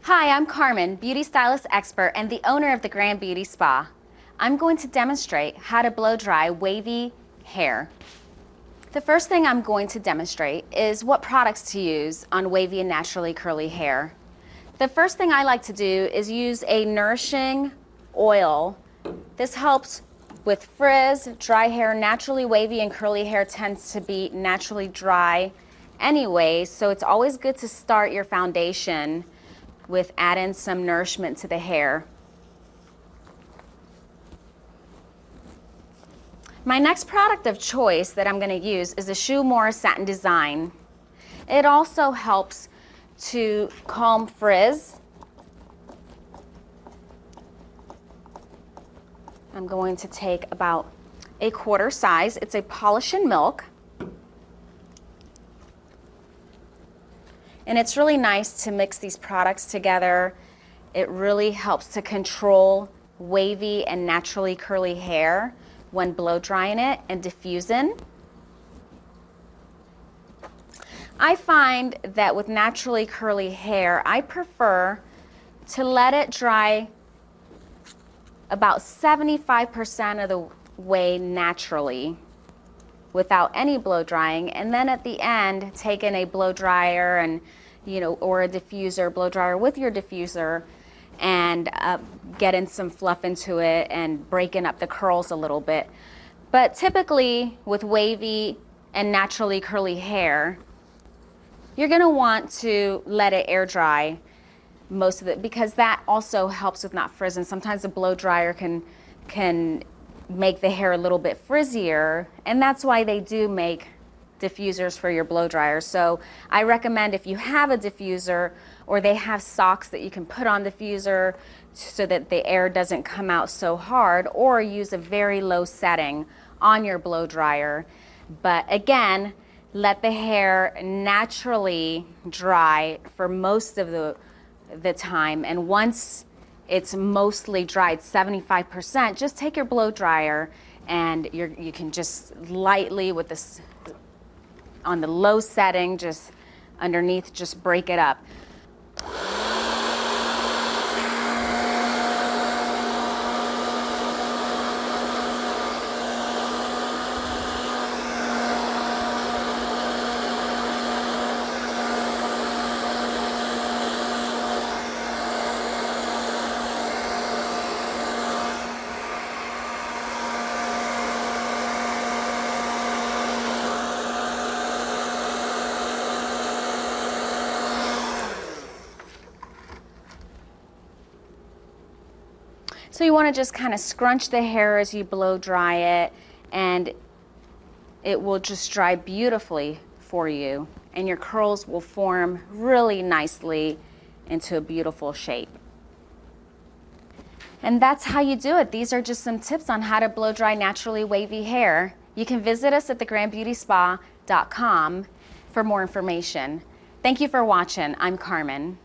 Hi, I'm Carmen, beauty stylist expert and the owner of the Grand Beauty Spa. I'm going to demonstrate how to blow dry wavy hair. The first thing I'm going to demonstrate is what products to use on wavy and naturally curly hair. The first thing I like to do is use a nourishing oil. This helps with frizz, dry hair. Naturally wavy and curly hair tends to be naturally dry anyway, so it's always good to start your foundation with adding some nourishment to the hair. My next product of choice that I'm going to use is the Shoe More Satin Design. It also helps to calm frizz. I'm going to take about a quarter size. It's a polish and milk. And it's really nice to mix these products together. It really helps to control wavy and naturally curly hair when blow drying it and diffusing. I find that with naturally curly hair, I prefer to let it dry about 75% of the way naturally without any blow drying, and then at the end take in a blow dryer and or a diffuser, blow dryer with your diffuser, and getting some fluff into it and breaking up the curls a little bit. But typically with wavy and naturally curly hair, you're going to want to let it air dry most of it, because that also helps with not frizzing. Sometimes a blow dryer can make the hair a little bit frizzier, and that's why they do make diffusers for your blow dryers. So I recommend, if you have a diffuser or they have socks that you can put on the diffuser so that the air doesn't come out so hard, or use a very low setting on your blow dryer. But again, let the hair naturally dry for most of the time, and once it's mostly dried, 75%, just take your blow dryer and you can just lightly, with this on the low setting, just underneath, just break it up. So you want to just kind of scrunch the hair as you blow dry it, and it will just dry beautifully for you, and your curls will form really nicely into a beautiful shape. And that's how you do it. These are just some tips on how to blow dry naturally wavy hair. You can visit us at thegrandbeautyspa.com for more information. Thank you for watching. I'm Carmen.